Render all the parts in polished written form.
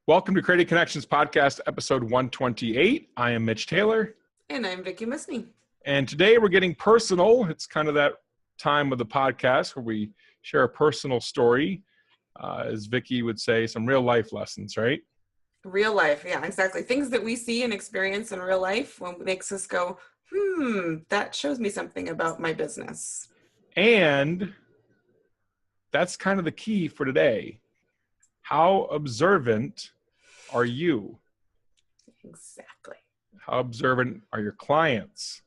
Welcome to Creating Connections Podcast, episode 128. I am Mitch Taylor. And I'm Vicky Musney. And today we're getting personal. It's kind of that time of the podcast where we share a personal story. As Vicky would say, some real life lessons, right? Real life, yeah, exactly. Things that we see and experience in real life when makes us go, that shows me something about my business. And that's kind of the key for today. How observant are you? Exactly. How observant are your clients?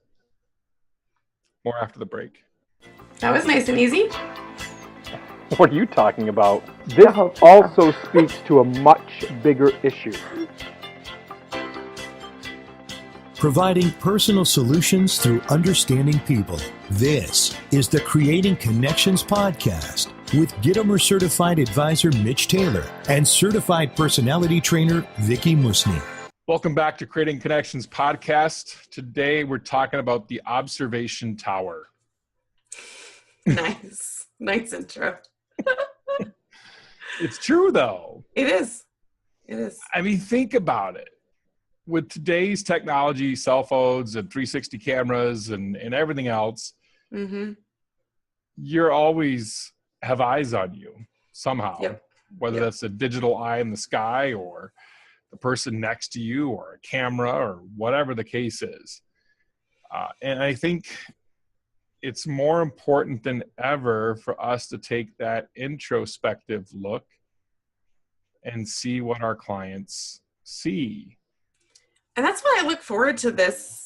More after the break. That was nice and easy. What are you talking about? This also speaks to a much bigger issue. Providing personal solutions through understanding people. This is the Creating Connections Podcast with Gitomer Certified Advisor Mitch Taylor and Certified Personality Trainer Vicky Musney. Welcome back to Creating Connections Podcast. Today we're talking about the observation tower. Nice. Nice intro. It's true, though. It is. It is. I mean, think about it. With today's technology, cell phones and 360 cameras and everything else, you're always have eyes on you somehow, whether that's a digital eye in the sky or the person next to you or a camera or whatever the case is. And I think it's more important than ever for us to take that introspective look and see what our clients see. And that's why I look forward to this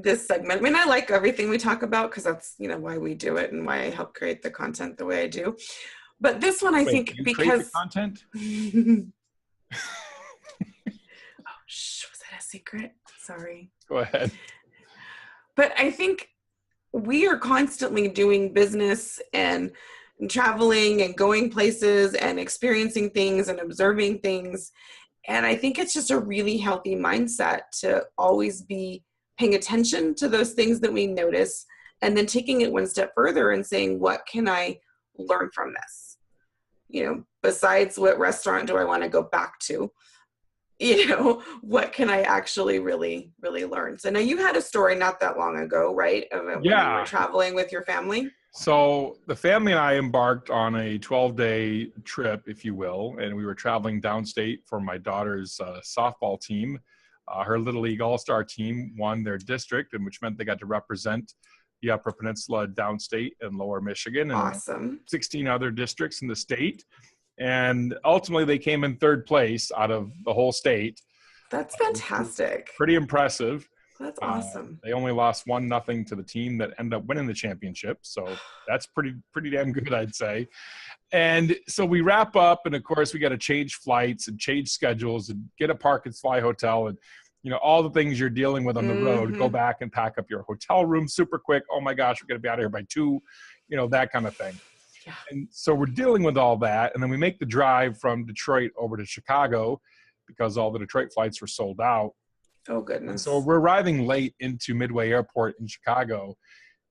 segment. I mean, I like everything we talk about because that's, why we do it and why I help create the content the way I do. But this one, I think because create the content? Was that a secret? Sorry. Go ahead. But I think we are constantly doing business and traveling and going places and experiencing things and observing things. And I think it's just a really healthy mindset to always be paying attention to those things that we notice and then taking it one step further and saying, what can I learn from this? Besides what restaurant do I want to go back to? What can I actually really, really learn? So now you had a story not that long ago, right? When you were traveling with your family. So the family and I embarked on a 12-day trip, if you will, and we were traveling downstate for my daughter's softball team. Her Little League All-Star team won their district, and which meant they got to represent the Upper Peninsula, downstate, and Lower Michigan, and awesome. 16 other districts in the state. And ultimately, they came in third place out of the whole state. That's fantastic. Pretty impressive. That's awesome. They only lost 1-0 to the team that ended up winning the championship. So that's pretty damn good, I'd say. And so we wrap up, and of course we got to change flights and change schedules and get a park and fly hotel and, all the things you're dealing with on the road. Go back and pack up your hotel room super quick. Oh my gosh, we're going to be out of here by 2, that kind of thing. Yeah. And so we're dealing with all that. And then we make the drive from Detroit over to Chicago because all the Detroit flights were sold out. Oh, goodness. And so we're arriving late into Midway Airport in Chicago,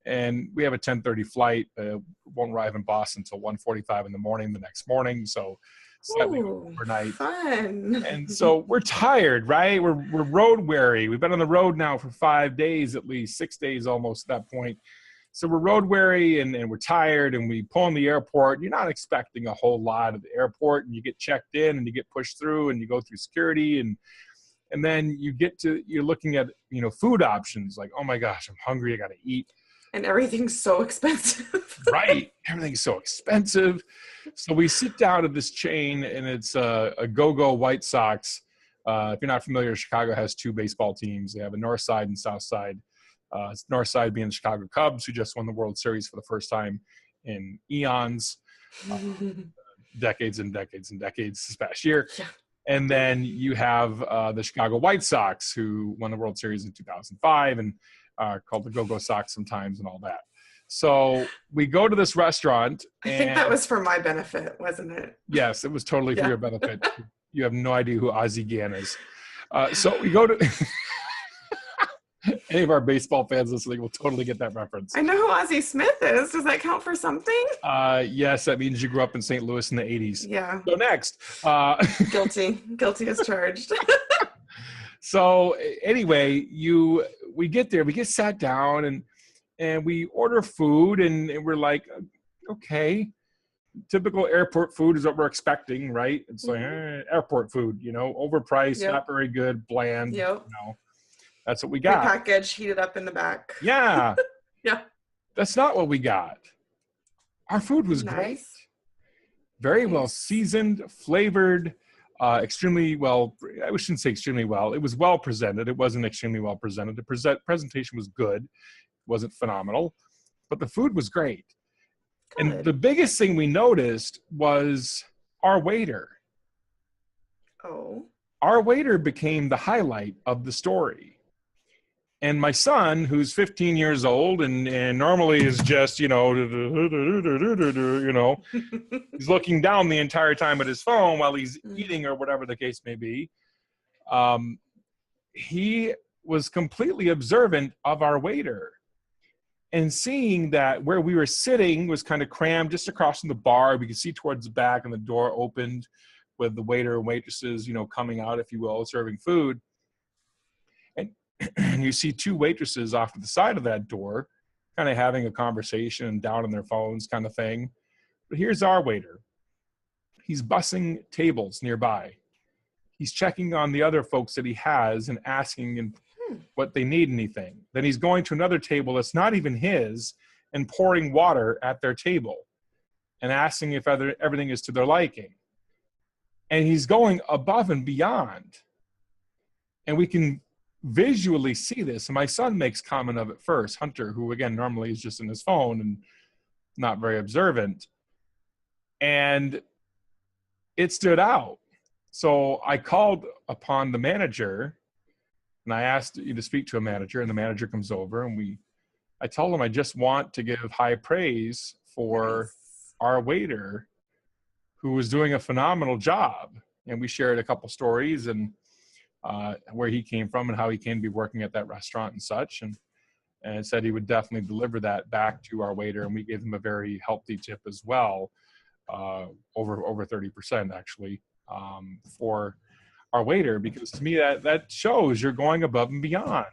and we have a 10:30 flight. Won't arrive in Boston until 1:45 in the morning the next morning. So slightly overnight. Fun. And so we're tired, right? We're road weary. We've been on the road now for 5 days, at least 6 days almost at that point. So we're road weary and we're tired, and we pull in the airport. You're not expecting a whole lot at the airport, and you get checked in and you get pushed through and you go through security and then you're looking at, food options like, oh my gosh, I'm hungry. I got to eat. And everything's so expensive. Right. Everything's so expensive. So we sit down at this chain, and it's a Go-Go White Sox. If you're not familiar, Chicago has 2 baseball teams. They have a North Side and South Side. North Side being the Chicago Cubs, who just won the World Series for the first time in eons, decades and decades and decades this past year. Yeah. And then you have the Chicago White Sox, who won the World Series in 2005 and called the Go-Go Sox sometimes and all that. So we go to this restaurant. I think that was for my benefit, wasn't it? Yes, it was totally for your benefit. You have no idea who Ozzie Gann is. So we go to Any of our baseball fans listening will totally get that reference. I know who Ozzie Smith is. Does that count for something? Yes, that means you grew up in St. Louis in the 80s. Yeah. So next. Guilty as charged. So anyway, we get there, we get sat down and we order food and we're like, okay, typical airport food is what we're expecting, right? It's like airport food, overpriced, not very good, bland, that's what we got. Package heated up in the back. Yeah. Yeah. That's not what we got. Our food was great. Very well seasoned, flavored, extremely well, I shouldn't say extremely well. It was well presented. It wasn't extremely well presented. The presentation was good. It wasn't phenomenal, but the food was great. Good. And the biggest thing we noticed was our waiter. Oh. Our waiter became the highlight of the story. And my son, who's 15 years old and normally is just, he's looking down the entire time at his phone while he's eating or whatever the case may be. He was completely observant of our waiter and seeing that where we were sitting was kind of crammed just across from the bar. We could see towards the back and the door opened with the waiter and waitresses, coming out, if you will, serving food. And you see two waitresses off to the side of that door kind of having a conversation and down on their phones kind of thing. But here's our waiter. He's bussing tables nearby. He's checking on the other folks that he has and asking what they need anything. Then he's going to another table that's not even his and pouring water at their table and asking if everything is to their liking. And he's going above and beyond. And we can visually see this. And my son makes comment of it first, Hunter, who again normally is just in his phone and not very observant. And it stood out. So I called upon the manager and I asked you to speak to a manager, and the manager comes over and I told him I just want to give high praise for our waiter who was doing a phenomenal job. And we shared a couple stories and where he came from and how he came to be working at that restaurant and such. And said he would definitely deliver that back to our waiter. And we gave him a very healthy tip as well, over 30% actually, for our waiter, because to me that shows you're going above and beyond,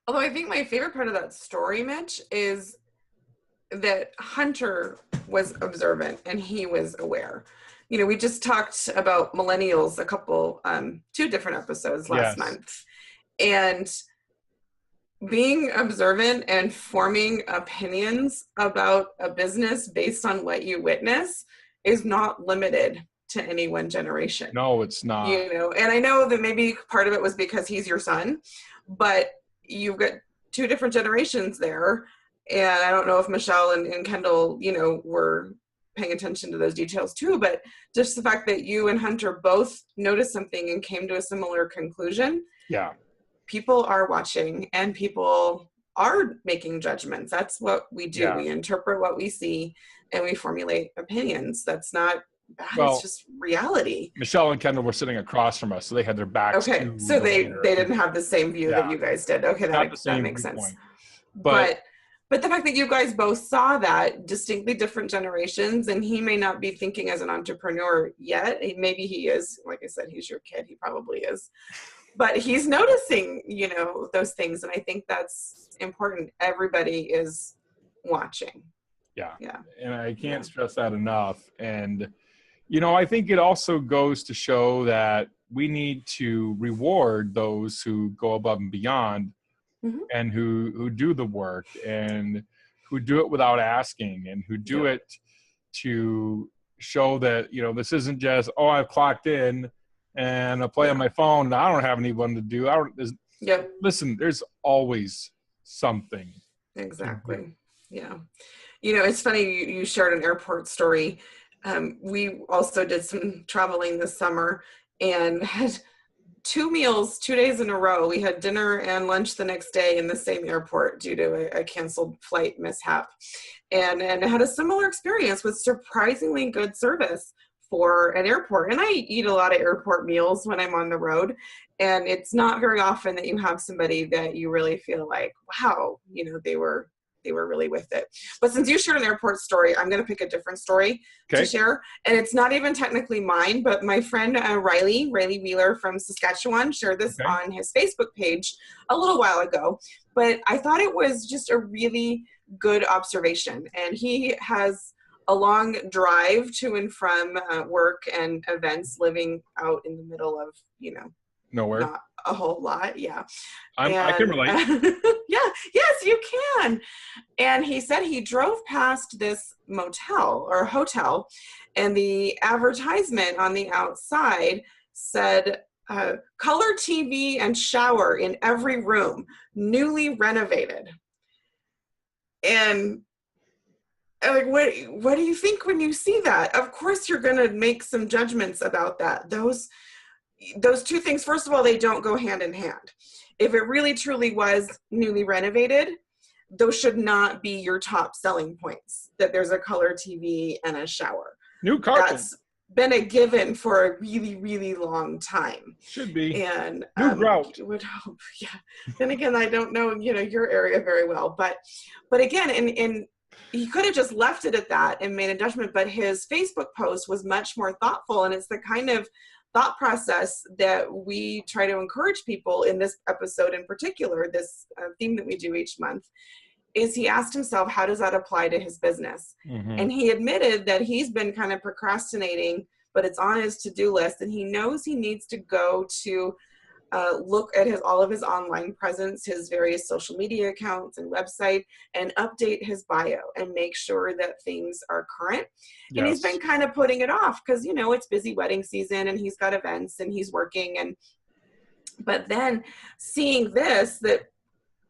Although I think my favorite part of that story, Mitch, is that Hunter was observant and he was aware. We just talked about millennials a couple, 2 different episodes last month. And being observant and forming opinions about a business based on what you witness is not limited to any one generation. No, it's not. And I know that maybe part of it was because he's your son, but you've got 2 different generations there. And I don't know if Michelle and Kendall, were paying attention to those details too, but just the fact that you and Hunter both noticed something and came to a similar conclusion. Yeah. People are watching and people are making judgments. That's what we do. Yeah. We interpret what we see and we formulate opinions. That's not bad. It's just reality. Michelle and Kendall were sitting across from us, so they had their backs. Okay. So they didn't have the same view that you guys did. Okay. That makes sense. But the fact that you guys both saw that, distinctly different generations, and he may not be thinking as an entrepreneur yet. Maybe he is. Like I said, he's your kid. He probably is. But he's noticing, those things. And I think that's important. Everybody is watching. Yeah. And I can't stress that enough. And, I think it also goes to show that we need to reward those who go above and beyond. Mm-hmm. And who do the work and who do it without asking and who do it to show that, this isn't just, I've clocked in and I play on my phone and I don't have anyone to do. Listen, there's always something. Exactly. Yeah. It's funny you shared an airport story. We also did some traveling this summer and had 2 meals 2 days in a row. We had dinner and lunch the next day in the same airport due to a canceled flight mishap, and had a similar experience with surprisingly good service for an airport. And I eat a lot of airport meals when I'm on the road. And it's not very often that you have somebody that you really feel like, wow, you know, they were really with it. But since you shared an airport story, I'm going to pick a different story to share. And it's not even technically mine, but my friend Riley Wheeler from Saskatchewan shared this on his Facebook page a little while ago. But I thought it was just a really good observation. And he has a long drive to and from work and events, living out in the middle of, you know, nowhere. Not a whole lot, yeah. I can relate. Yeah, yes, you can. And he said he drove past this motel or hotel, and the advertisement on the outside said, color TV and shower in every room, newly renovated. And like, what do you think when you see that? Of course, you're going to make some judgments about that. Those two things, first of all, they don't go hand in hand. If it really truly was newly renovated, those should not be your top selling points, that there's a color TV and a shower. New carpet. That's been a given for a really, really long time. Should be. And new grout. Would hope, yeah. Then again, I don't know, you know, your area very well, but again, in he could have just left it at that and made a judgment, but his Facebook post was much more thoughtful, and it's the kind of thought process that we try to encourage people in this episode in particular, this theme that we do each month, is he asked himself, how does that apply to his business? Mm-hmm. And he admitted that he's been kind of procrastinating, but it's on his to-do list, and he knows he needs to go to look at all of his online presence, his various social media accounts and website, and update his bio and make sure that things are current. Yes. And he's been kind of putting it off because, you know, it's busy wedding season and he's got events and he's working. But then seeing this that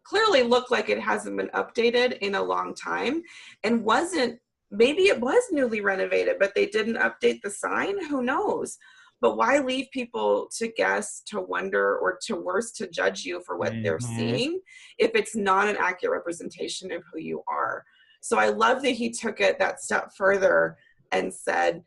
clearly looked like it hasn't been updated in a long time and maybe it was newly renovated, but they didn't update the sign. Who knows? But why leave people to guess, to wonder, or to worse, to judge you for what they're seeing if it's not an accurate representation of who you are? So I love that he took it that step further and said,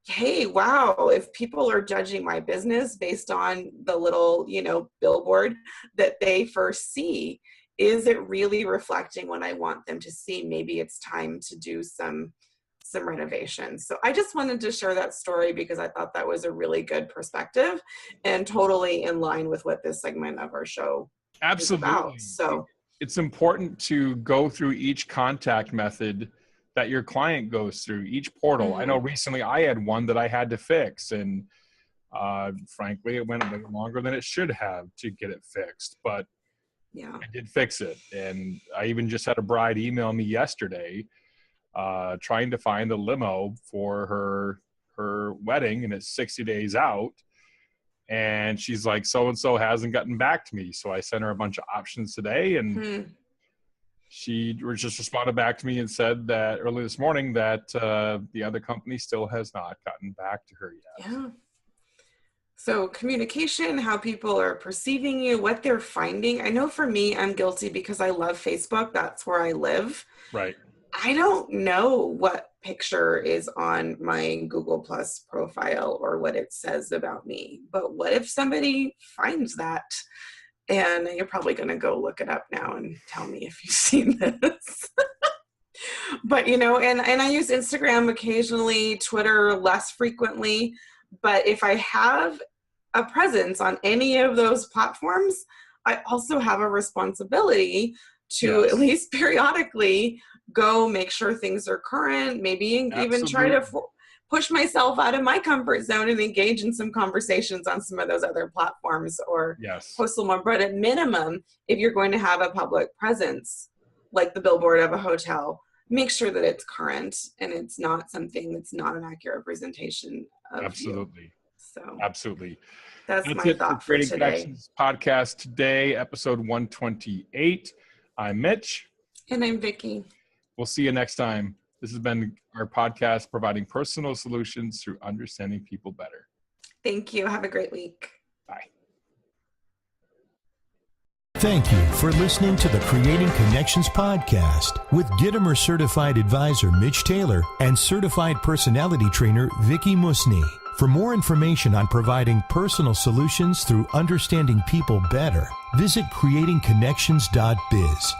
hey, wow, if people are judging my business based on the little, you know, billboard that they first see, is it really reflecting what I want them to see? Maybe it's time to do some renovations. So I just wanted to share that story because I thought that was a really good perspective and totally in line with what this segment of our show is about. So it's important to go through each contact method that your client goes through, each portal. I know recently I had one that I had to fix, and frankly, it went a bit longer than it should have to get it fixed, but yeah, I did fix it. And I even just had a bride email me yesterday trying to find a limo for her wedding, and it's 60 days out. And she's like, so-and-so hasn't gotten back to me. So I sent her a bunch of options today, and she just responded back to me and said that early this morning that the other company still has not gotten back to her yet. Yeah. So communication, how people are perceiving you, what they're finding. I know for me, I'm guilty because I love Facebook. That's where I live. Right. I don't know what picture is on my Google Plus profile or what it says about me. But what if somebody finds that? And you're probably going to go look it up now and tell me if you've seen this. But, you know, and I use Instagram occasionally, Twitter less frequently. But if I have a presence on any of those platforms, I also have a responsibility to at least periodically go make sure things are current, maybe even try to push myself out of my comfort zone and engage in some conversations on some of those other platforms or post a little more. But at minimum, if you're going to have a public presence, like the billboard of a hotel, make sure that it's current and it's not something that's not an accurate representation of you. So absolutely. That's my thought for today. Connections podcast today, episode 128. I'm Mitch. And I'm Vicki. We'll see you next time. This has been our podcast providing personal solutions through understanding people better. Thank you. Have a great week. Bye. Thank you for listening to the Creating Connections podcast with Gittimer Certified Advisor Mitch Taylor and Certified Personality Trainer Vicki Musni. For more information on providing personal solutions through understanding people better, visit creatingconnections.biz.